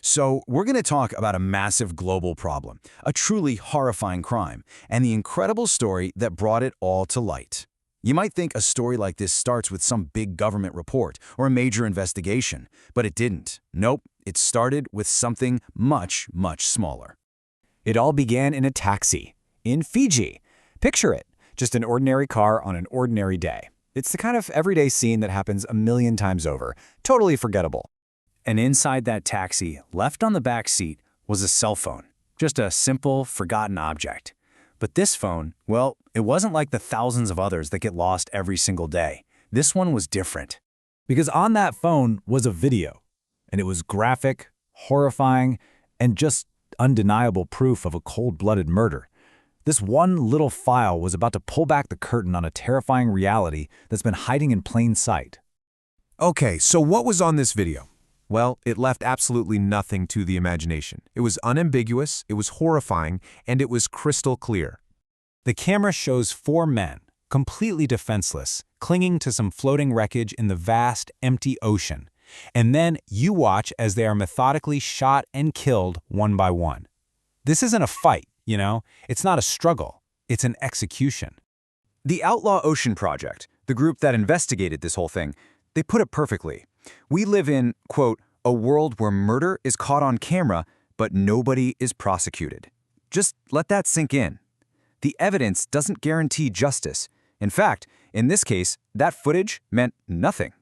So we're going to talk about a massive global problem, a truly horrifying crime, and the incredible story that brought it all to light. You might think a story like this starts with some big government report or a major investigation, but it didn't. Nope, it started with something much, much smaller. It all began in a taxi in Fiji. Picture it, just an ordinary car on an ordinary day. It's the kind of everyday scene that happens a million times over, totally forgettable. And inside that taxi, left on the back seat, was a cell phone. Just a simple, forgotten object. But this phone, well, it wasn't like the thousands of others that get lost every single day. This one was different. Because on that phone was a video. And it was graphic, horrifying, and just undeniable proof of a cold-blooded murder. This one little file was about to pull back the curtain on a terrifying reality that's been hiding in plain sight. Okay, so what was on this video? Well, it left absolutely nothing to the imagination. It was unambiguous, it was horrifying, and it was crystal clear. The camera shows 4 men, completely defenseless, clinging to some floating wreckage in the vast, empty ocean. And then you watch as they are methodically shot and killed one by one. This isn't a fight, you know? It's not a struggle. It's an execution. The Outlaw Ocean Project, the group that investigated this whole thing, they put it perfectly. We live in, quote, a world where murder is caught on camera, but nobody is prosecuted. Just let that sink in. The evidence doesn't guarantee justice. In fact, in this case, that footage meant nothing.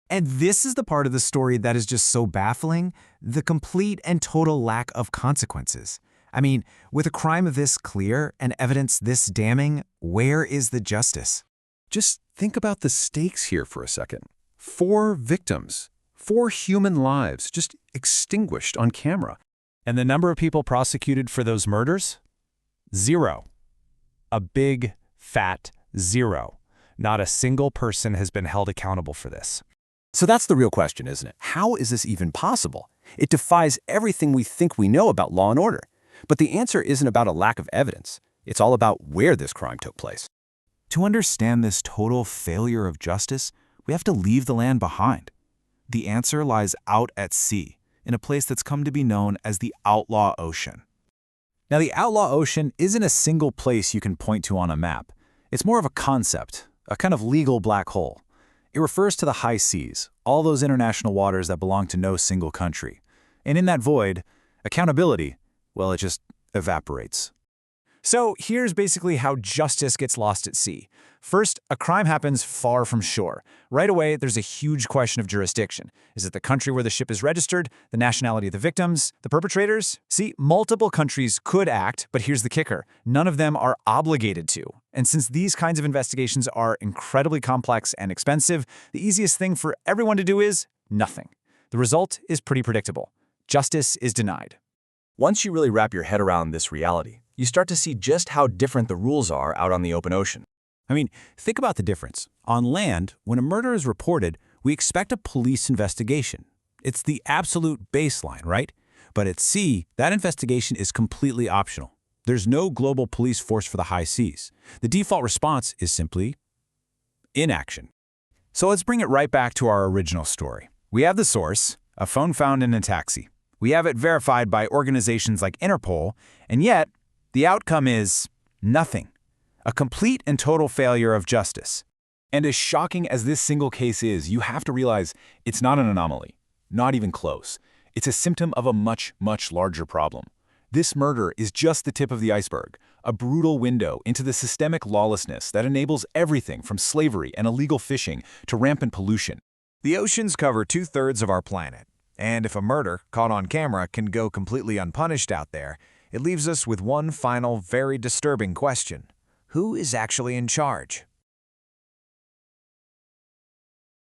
And this is the part of the story that is just so baffling, the complete and total lack of consequences. I mean, with a crime this clear and evidence this damning, where is the justice? Just think about the stakes here for a second. 4 victims, 4 human lives just extinguished on camera. And the number of people prosecuted for those murders? 0. A big, fat 0. Not a single person has been held accountable for this. So that's the real question, isn't it? How is this even possible? It defies everything we think we know about law and order. But the answer isn't about a lack of evidence. It's all about where this crime took place. To understand this total failure of justice, we have to leave the land behind. The answer lies out at sea, in a place that's come to be known as the Outlaw Ocean. Now, the Outlaw Ocean isn't a single place you can point to on a map. It's more of a concept, a kind of legal black hole. It refers to the high seas, all those international waters that belong to no single country. And in that void, accountability, well, it just evaporates. So here's basically how justice gets lost at sea. First, a crime happens far from shore. Right away, there's a huge question of jurisdiction. Is it the country where the ship is registered, the nationality of the victims, the perpetrators? See, multiple countries could act, but here's the kicker. None of them are obligated to. And since these kinds of investigations are incredibly complex and expensive, the easiest thing for everyone to do is nothing. The result is pretty predictable. Justice is denied. Once you really wrap your head around this reality, you start to see just how different the rules are out on the open ocean. I mean, think about the difference. On land, when a murder is reported, we expect a police investigation. It's the absolute baseline, right? But at sea, that investigation is completely optional. There's no global police force for the high seas. The default response is simply inaction. So let's bring it right back to our original story. We have the source, a phone found in a taxi. We have it verified by organizations like Interpol, and yet, the outcome is nothing. A complete and total failure of justice. And as shocking as this single case is, you have to realize it's not an anomaly. Not even close. It's a symptom of a much, much larger problem. This murder is just the tip of the iceberg, a brutal window into the systemic lawlessness that enables everything from slavery and illegal fishing to rampant pollution. The oceans cover 2/3 of our planet. And if a murder caught on camera can go completely unpunished out there, it leaves us with one final, very disturbing question. Who is actually in charge?